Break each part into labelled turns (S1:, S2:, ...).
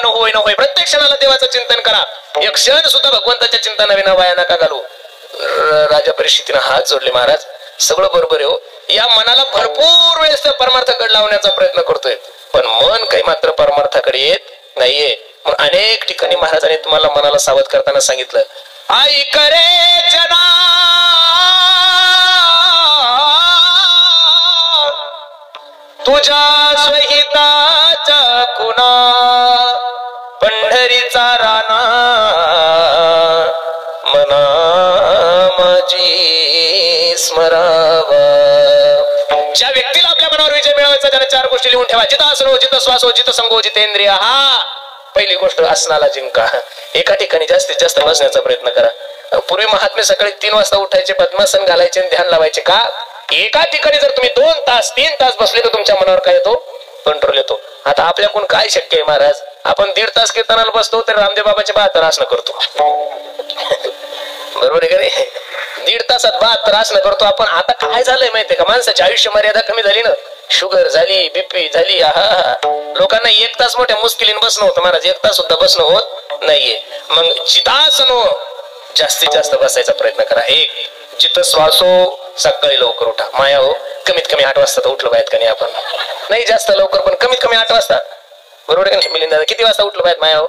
S1: न होय न होय, प्रत्येक क्षणाला देवाचं चिंतन करा. एक क्षण सुद्धा भगवंताच्या चिंतनाविना वाया नका घालू. राजा परीक्षितीनं हात जोडले, महाराज सगळं बरोबर आहे हो, या मनाला भरपूर वेळेस परमार्थाकडे लावण्याचा प्रयत्न करतोय, पण मन काही मात्र परमार्थाकडे येत नाहीये. मग अनेक ठिकाणी महाराजांनी तुम्हाला मनाला सावध करताना सांगितलं, आई करे जना तुझ्या स्वहिताच्या खुना, पंढरीचा राणा मना माझी स्मरावा. ज्या व्यक्तीला आपल्या मनावर विजय मिळवायचा त्याने चार गोष्टी लिहून ठेवा. जित आसनो, जित श्वासो, जित संगो, जितेंद्रिय. हा पहिली गोष्ट, आसनाला जिंका. एका ठिकाणी जास्तीत जास्त बसण्याचा प्रयत्न करा. पूर्वी महात्मे सकाळी 3 वाजता उठायचे, पद्मासन घालायचे आणि ध्यान लावायचे. का? एका ठिकाणी जर तुम्ही 2 तास 3 तास बसले तर तुमच्या मनावर काय येतो? कंट्रोल येतो. आता आपल्याकडून काय शक्य आहे महाराज? आपण 1.5 तास कीर्तनाला बसतो तर रामदेव बाबाचे 72 आसनं करतो. बरोबर आहे का नाही? 1.5 तासात 72 आसनं करतो आपण. आता काय झालंय माहितीये का, माणसाची आयुष्य मर्यादा कमी झाली ना, शुगर झाली, बीपी झाली. लोकांना 1 तास मोठ्या मुश्किलीने बसणं होतं महाराज, 1 तास सुद्धा बसणं होत नाहीये. मग जितासनो, जास्तीत जास्त बसायचा प्रयत्न करा. एक, जित श्वासो, सकाळी लवकर उठा. माया हो, कमीत कमी 8 वाजता तर उठलो पाहिजे का नाही आपण? नाही जास्त लवकर, पण कमीत कमी 8 वाजता. बरोबर आहे का नाही मिलिंद दादा? किती वाजता उठलो पाहिजे माया हो?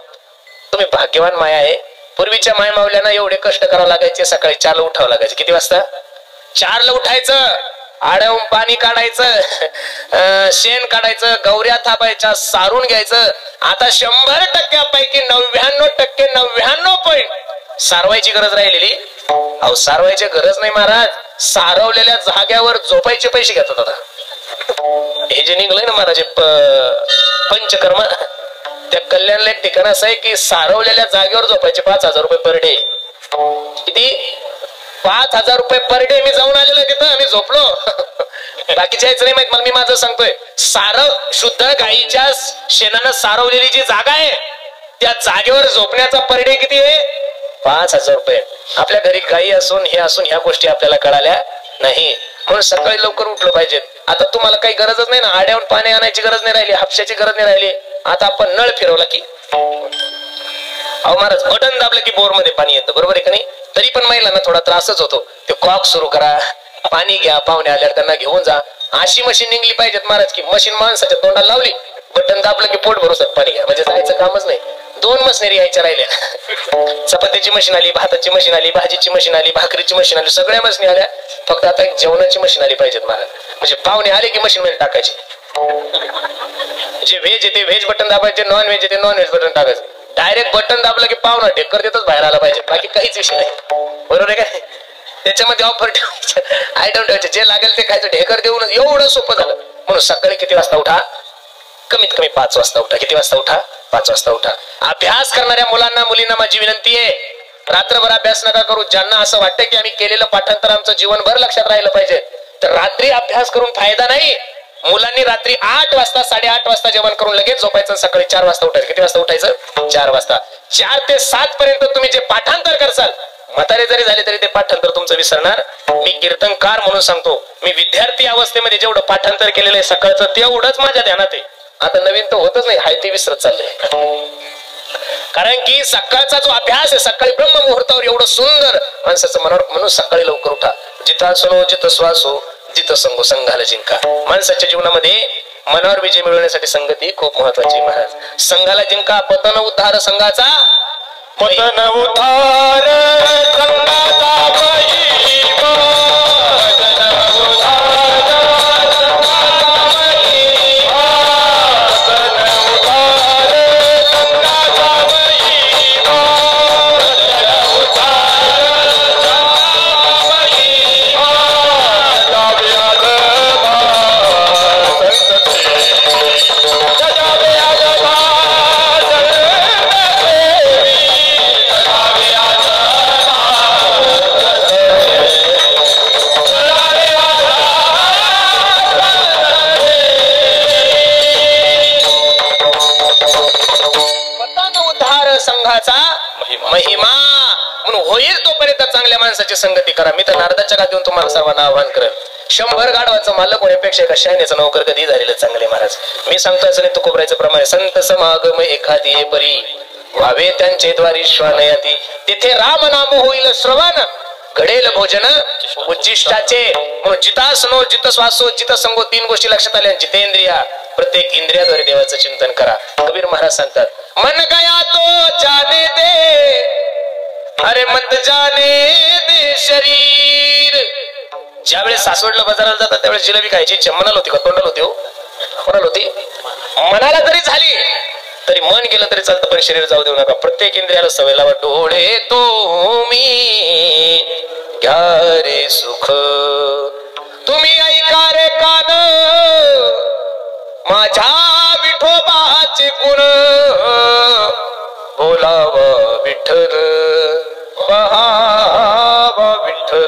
S1: तुम्ही भाग्यवान माया आहे. पूर्वीच्या माय मावल्यांना एवढे कष्ट करावं लागायचे, सकाळी 4 ला उठावं लागायचे. किती वाजता? 4 ला उठायचं, आड्याहून पाणी काढायचं, शेण काढायचं, गौऱ्या थापायच्या, सारून घ्यायचं. आता 100%पैकी 99.99% सारवायची गरज राहिलेली. अहो सारवायची गरज नाही महाराज, सारवलेल्या जाग्यावर झोपायचे पैसे घेतात. आता हे जे निघलंय ना महाराज पंचकर्म, त्या कल्याणला एक ठिकाण असं आहे की सारवलेल्या जागेवर झोपायचे 5,000 रुपये पर डे. किती? 5,000 रुपये पर डे. मी जाऊन आलेलो तिथं, मी झोपलो. बाकीच्या यायचं नाही माहित मला, मी माझं सांगतोय. सारव शुद्ध गाईच्या शेणानं सारवलेली जी जागा आहे त्या जागेवर झोपण्याचा पर डे किती आहे? 5,000 रुपये. आपल्या घरी गाई असून हे असून ह्या गोष्टी आपल्याला कळाल्या नाही, म्हणून सकाळी लवकर उठलं पाहिजे. आता तुम्हाला काही गरजच नाही ना, आड्याहून पाणी आणायची गरज नाही राहिली, हापशाची गरज नाही राहिली. आता आपण नळ फिरवला की, अहो महाराज बटन दाबलं की बोर मध्ये पाणी येतं. बरोबर आहे का नाही? तरी पण महिलांना थोडा त्रासच होतो. ते कॉक सुरू करा, पाणी घ्या, पाहुणे आल्यावर त्यांना घेऊन जा. अशी मशीन निघली पाहिजेत महाराज की मशीन माणसाच्या तोंडाला लावली, बटन दाबलं की पोट भरूसात पाणी घ्या, म्हणजे जायचं कामच नाही. 2 मशिनरी यायच्या राहिल्या. चपातीची मशीन आली, भाताची मशीन आली, भाजीची मशीन आली, भाकरीची मशीन आली, सगळ्या मशीन आल्या. फक्त आता जेवणाची मशीन आली पाहिजेत महाराज. म्हणजे पाहुणे आले की मशीन मध्ये टाकायचे. जे व्हेज आहे ते व्हेज बटन दाबायचे, नॉन व्हेज आहे ते नॉन व्हेज बटन टाकायचं. डायरेक्ट बटन दाबलं की पाहुणा ढेकर देतच बाहेर आला पाहिजे, बाकी काहीच विषय नाही. बरोबर आहे काय? त्याच्यामध्ये ऑफर ठेवायचे, आयटम ठेवायचे, जे लागेल ते खायचं, ढेकर देऊन एवढं सोपं झालं. म्हणून सकाळी किती वाजता उठा? कमीत कमी 5 वाजता उठा. किती वाजता उठा? 5 वाजता उठा. अभ्यास करणाऱ्या मुलांना मुलींना माझी विनंती आहे, रात्रभर अभ्यास नका करू. ज्यांना असं वाटतं की आम्ही केलेलं पाठांतर आमचं जीवनभर लक्षात राहिलं पाहिजे, तर रात्री अभ्यास करून फायदा नाही. मुलांनी रात्री 8 वाजता 8:30 वाजता जेवण करून लगेच झोपायचं, सकाळी 4 वाजता उठायचं. किती वाजता उठायचं? 4 वाजता. 4 ते 7 पर्यंत तुम्ही जे पाठांतर करसाल, म्हातारे जरी झाले तरी ते पाठांतर तुमचं विसरणार. मी कीर्तनकार म्हणून सांगतो, मी विद्यार्थी अवस्थेमध्ये जेवढं पाठांतर केलेलं आहे सकाळचं तेवढंच माझ्या ध्यानात आहे. आता नवीन तर होतच नाही, हाय ते विसरत चाललंय. कारण की सकाळचा जो अभ्यास आहे, सकाळी ब्रह्म मुहूर्तावर एवढं सुंदर माणसाचं मनावर. म्हणून सकाळी लवकर उठा. जितासनो, जित श्वासो, जित संगो, संघाला जिंका. माणसाच्या जीवनामध्ये मनावर विजय मिळवण्यासाठी संगती खूप महत्वाची. महाराज संघाला जिंका. पतन उद्धार संघाचा, पतन उद्धार संघाचा संघाचा महिमा म्हणून होईल तोपर्यंत चांगल्या माणसाची संगती करा. मी तर नारदाच्या गादीवर तुम्हाला सर्वांना आव्हान करेल. 100 गाढवाचं मालक होण्यापेक्षा एका शहाण्याचं नोकर कधी झालेलं चांगले महाराज. मी सांगतो असं नाही तुकोबरायचं प्रमाणे संत समागम एखादी परी व्हावे त्यांचे द्वारी श्वानयाती. तिथे राम नाम होईल श्रवण घडेल भोजन उच्चिष्टाचे. म्हणून जितासनो जित श्वासो जित संगो 3 गोष्टी लक्षात आल्या. जितेंद्रिया प्रत्येक इंद्रियाद्वारे देवाचं चिंतन करा. कबीर महाराज सांगतात मन गया तो जाने दे अरे मत जाने दे शरीर. ज्यावेळेस सासवडला बाजाराला जातात त्यावेळेस जिलेबी खायची इच्छा मनाला होती का तोंडाला होती? हो कोणाला होती? मनाला जरी झाली तरी मन गेलं तरी चालतं पण शरीर जाऊ देऊ नका. प्रत्येक इंद्रियाला सवय लावा. डोळे तुम्ही घ्या रे सुख तुम्ही ऐका रे कान माझ्या विठोबाचे गुण बोलावा विठ्ठल पहावा विठ्ठल.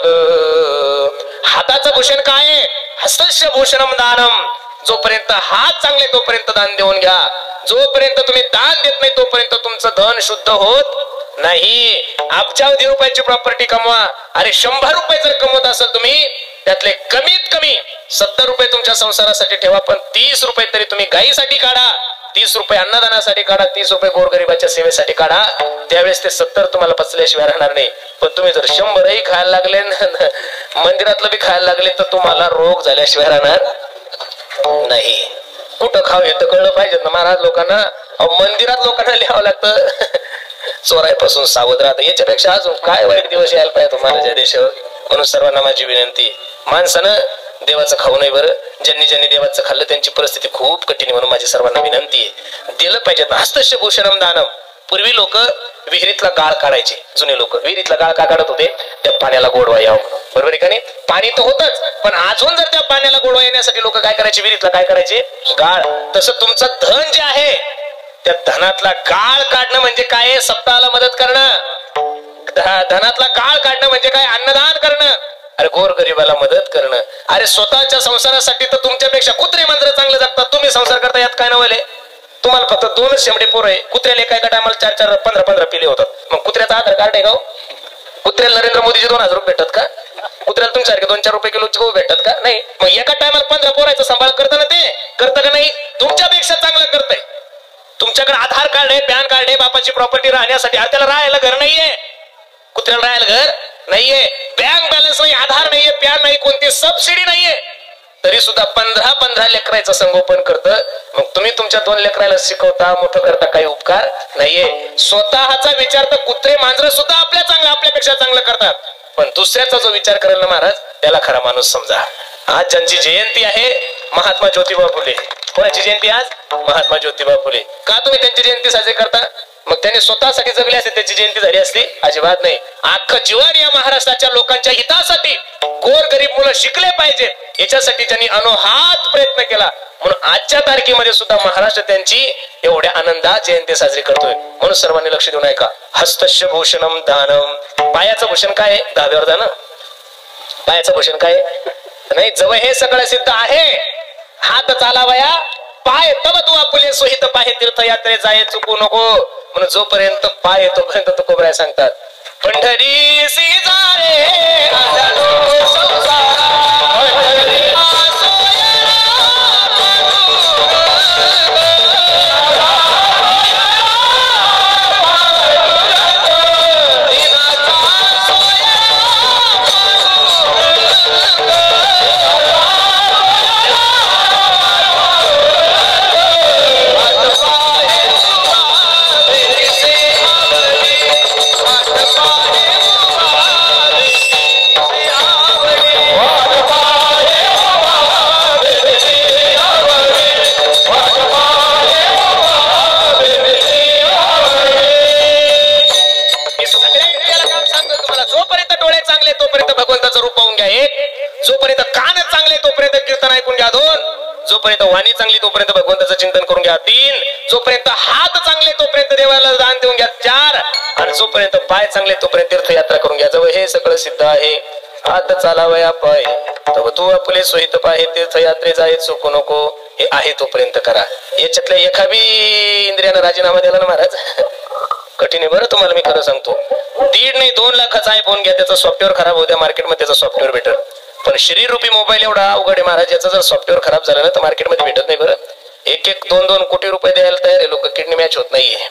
S1: हाताचं भूषण काय? हस्तस्य भूषणम दानम. जोपर्यंत हात चांगले तोपर्यंत दान देऊन घ्या. जोपर्यंत तुम्ही दान देत नाही तोपर्यंत तुमचं धन शुद्ध होत नाही. अब्जावधी रुपयाची प्रॉपर्टी कमवा. अरे 100 रुपये जर कमवत असाल तुम्ही त्यातले कमीत कमी 70 रुपये तुमच्या संसारासाठी ठेवा. पण 30 रुपये तरी तुम्ही गायीसाठी काढा. 30 रुपये अन्नदानासाठी काढा. 30 रुपये गोरगरिबाच्या सेवेसाठी काढा. त्यावेळेस ते 70 तुम्हाला पचल्याशिवाय राहणार नाही. पण तुम्ही जर 100ही खायला लागले मंदिरातलं बी खायला लागले तर तुम्हाला रोग झाल्याशिवाय राहणार नाही. कुठं खाऊ हे तर कळलं पाहिजे ना महाराज लोकांना. मंदिरात लोकांना लिहावं लागतं चोराईपासून सावध राहतं. याच्यापेक्षा अजून काय वाईट दिवस यायला पाहिजे महाराज या देशावर. म्हणून सर्वांना माझी विनंती माणसानं देवाचं खाऊ नये बरं. ज्यांनी देवाचं खाल्लं त्यांची परिस्थिती खूप कठीण. म्हणून माझी सर्वांना विनंती आहे दिलं पाहिजे. हस्तस्य भूषणम दानम. पूर्वी लोक विहिरीतला गाळ काढायचे. जुने लोक विहिरीतला गाळ का काढत होते? त्या पाण्याला गोडवा यावं म्हणून. बरोबर आहे का नाही? पाणी तर होतच पण अजून जर त्या पाण्याला गोडवा येण्यासाठी लोक काय करायचे? विहिरीतला काय करायचे? गाळ. तसं तुमचं धन जे आहे त्या धनातला गाळ काढणं म्हणजे काय? सप्ताहाला मदत करणं. धनातला गाळ काढणं म्हणजे काय? अन्नदान करणं. अरे गोरगरिबाला मदत करणं. अरे स्वतःच्या संसारासाठी तर तुमच्यापेक्षा कुत्रे मांजरं चांगलं जगतात. तुम्ही संसार करता यात काय नवले? तुम्हाला फक्त 2च शेंबडे पोरं आहे. कुत्र्याला एका टायमाला 4-4 15-15 पिले होतात. मग कुत्र्याचा आधार कार्ड आहे का? कुत्र्याला नरेंद्र मोदीचे 2000 रुपये भेटतात का? कुत्र्याला तुमच्यासारखे 2-4 रुपये किलोचे गहू भेटतात का? नाही. मग एका टायमाला 15 पोरायचा सांभाळ करताना ते करतं का नाही? तुमच्यापेक्षा चांगलं करतंय. तुमच्याकडे आधार कार्ड आहे पॅन कार्ड आहे बापाची प्रॉपर्टी राहण्यासाठी. त्याला राहायला घर नाहीये. कुत्र्याला राहायला घर नाहीये. बँक बॅलन्स नाही आधार नाहीये पॅन नाही कोणती सबसिडी नाहीये तरी सुद्धा 15 लेकरायचं संगोपन करतं. मग तुम्ही तुमच्या 2 लेकरायला शिकवता मोठं करता काही उपकार नाहीये. स्वतःचा विचार तर कुत्रे मांजरं सुद्धा आपल्यापेक्षा चांगलं करतात. पण दुसऱ्याचा जो विचार करेल ना महाराज त्याला खरा माणूस समजा. आज ज्यांची जयंती आहे महात्मा ज्योतिबा फुले. कोणाची जयंती आज? महात्मा ज्योतिबा फुले. का तुम्ही त्यांची जयंती साजरी करता? मग त्यांनी स्वतःसाठी जगले असते त्याची जयंती झाली असली? अजिबात नाही. अख्खं जीवन या महाराष्ट्राच्या लोकांच्या हितासाठी गोरगरीब मुलं शिकले पाहिजे याच्यासाठी त्यांनी अनोहात प्रयत्न केला. म्हणून आजच्या तारखेमध्ये सुद्धा महाराष्ट्र त्यांची एवढ्या आनंदात जयंती साजरी करतोय. म्हणून सर्वांनी लक्ष देऊन ऐका. हस्तस्य भूषणम दानम. पायाचं भूषण काय? दहाव्यावर दान. पायाचं भूषण काय? नाही जवळ हे सगळं सिद्ध आहे. हात चालावया पाय तब तू आपुले सोहित पाय तीर्थयात्रे जाय चुकू नको. म्हणून जोपर्यंत पाय येतो तोपर्यंत तुकोबराय सांगतात पंढरी सी जा रे जोपर्यंत कान चांगले तोपर्यंत कीर्तन ऐकून घ्या. 2 जोपर्यंत वाणी चांगली तोपर्यंत भगवंताचं चिंतन करून घ्या. 3 जोपर्यंत हात चांगले तोपर्यंत देवाला दान देऊन घ्या. 4 आणि जोपर्यंत पाय चांगले तोपर्यंत तीर्थयात्रा करून घ्या. जवळ हे सगळं सिद्ध आहे. हात चालावया पाय तव तू आपले सोहित पाय तीर्थयात्रे जाय चुकू नको. हे आहे तोपर्यंत करा. याच्यातल्या एखादी इंद्रियानं राजीनामा दिला ना महाराज कठीण आहे बरं. तुम्हाला मी खरं सांगतो, 1.5 नाही 2 लाखाचा आयफोन घ्या, त्याचा सॉफ्टवेअर खराब होत्या मार्केटमध्ये त्याचा सॉफ्टवेअर भेटल. पण शरीर रूपी मोबाईल एवढा अवघड आहे महाराज, याचा जर सॉफ्टवेअर खराब झालं ना तर मार्केटमध्ये भेटत नाही बरं. 1-2 कोटी रुपये द्यायला तयार आहे लोक. किडनी मॅच होत नाहीये.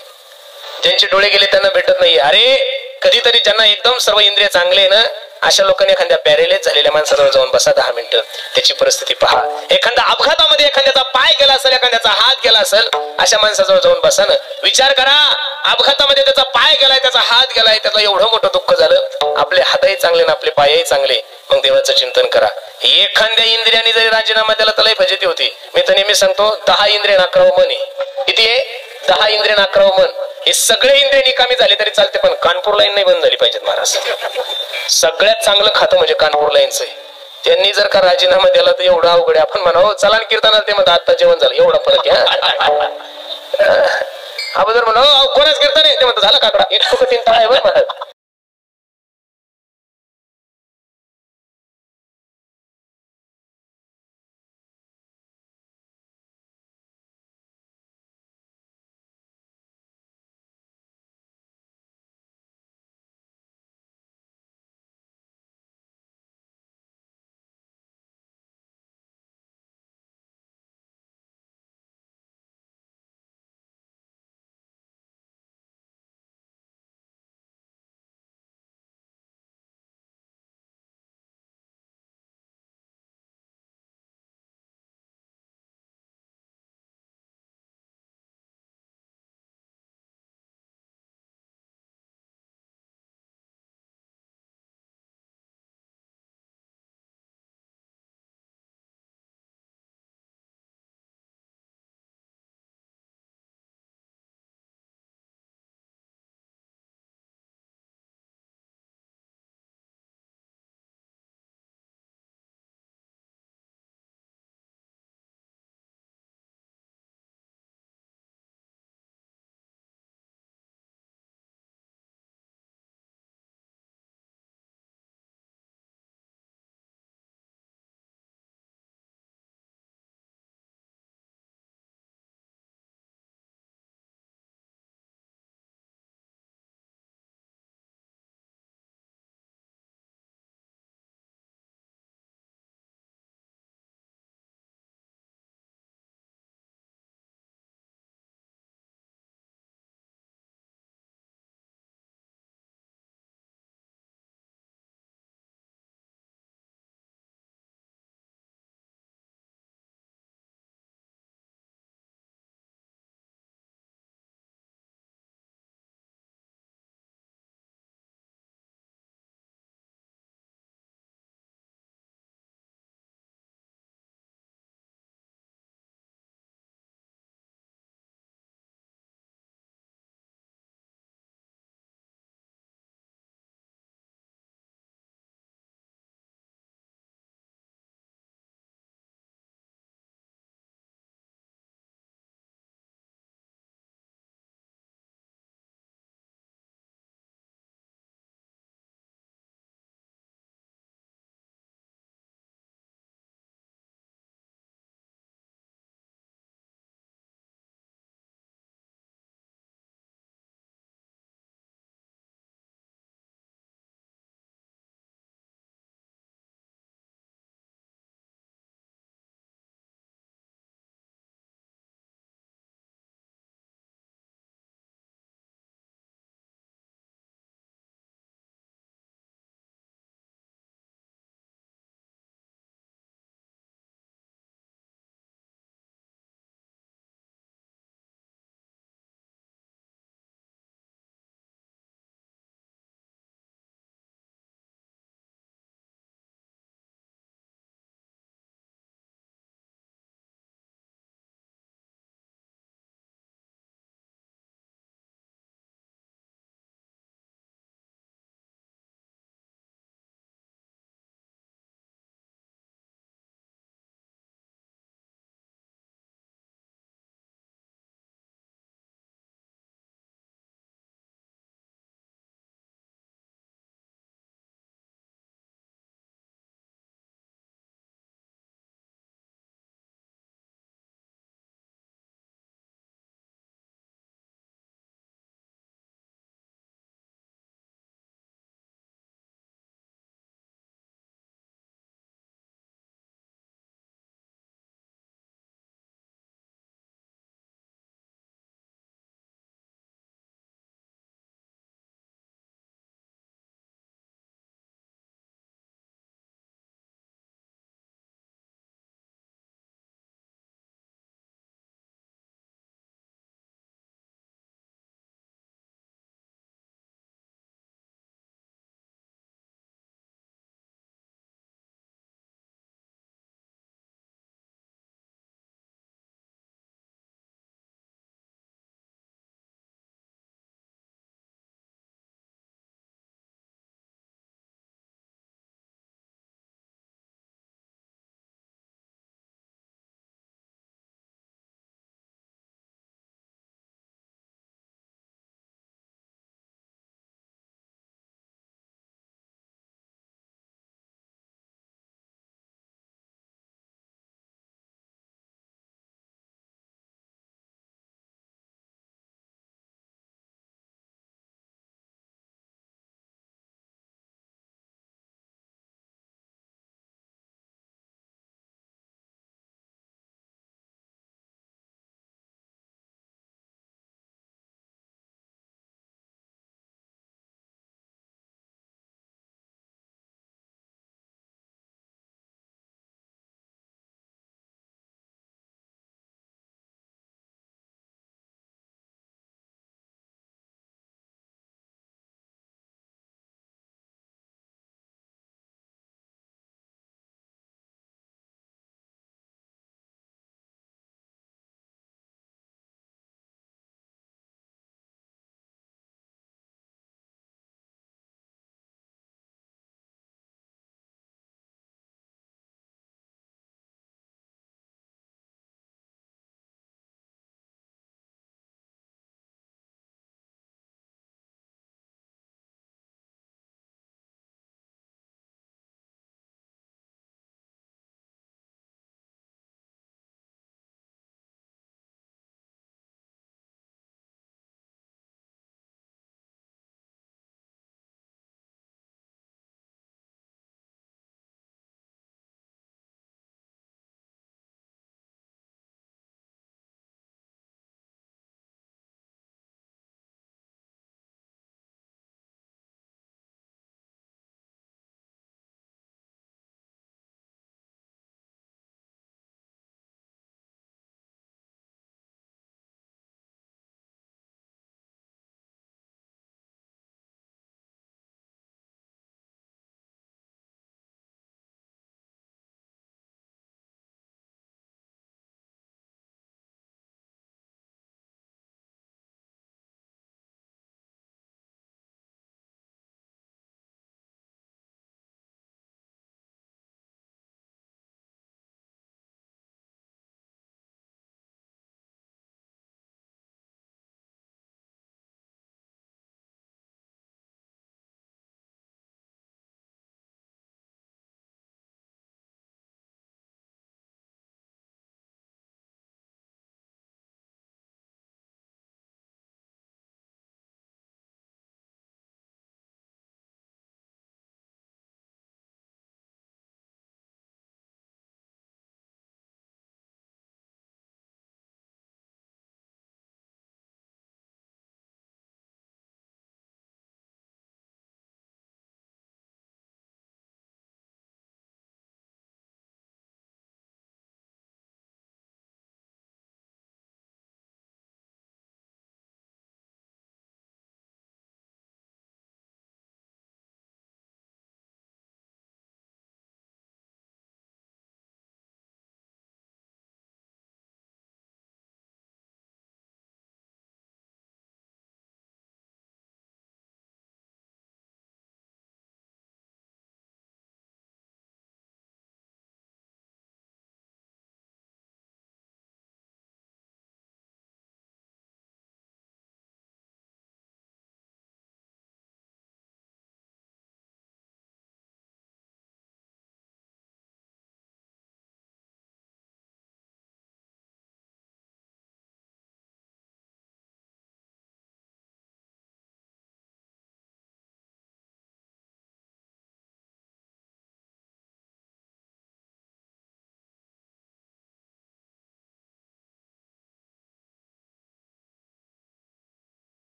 S1: ज्यांचे डोळे गेले त्यांना भेटत नाहीये. अरे कधीतरी ज्यांना एकदम सर्व इंद्रिय चांगले ना अशा लोकांनी एखाद्या पॅरेलाइज झालेल्या माणसाजवळ जाऊन बसा 10 मिनिटं, त्याची परिस्थिती पहा. एखाद्या अपघातामध्ये एखाद्याचा पाय गेला असेल, एखाद्याचा हात गेला असेल, अशा माणसाजवळ जाऊन बसा ना. विचार करा, अपघातामध्ये त्याचा पाय गेलाय, त्याचा हात गेलाय, त्याला एवढं मोठं दुःख झालं, आपले हातही चांगले ना आपले पायही चांगले, मग देवाचं चिंतन करा. एखाद्या इंद्रियाने जरी राजीनामा दिला तर लय फजिती होती. मी तर नेहमी सांगतो 10 इंद्रिय 11 मन आहे. किती आहे? 10 इंद्रिय 11 मन. हे सगळे इंद्रिय निकामी झाले तरी चालते, पण कानपूर लाईन नाही बंद झाली पाहिजेत महाराज. सगळ्यात चांगलं खातं म्हणजे कानपूर लाईनच आहे. त्यांनी जर का राजीनामा दिला तर एवढं अवघड आहे. आपण म्हणावं चला कीर्तनाला, ते म्हणतात आता जेवण झालं, एवढा फरक आहे. आपण जर म्हणावं कोणाच कीर्तन आहे, ते म्हणतात झालं काकडा. इतकं कठीण आहे बरं महाराज.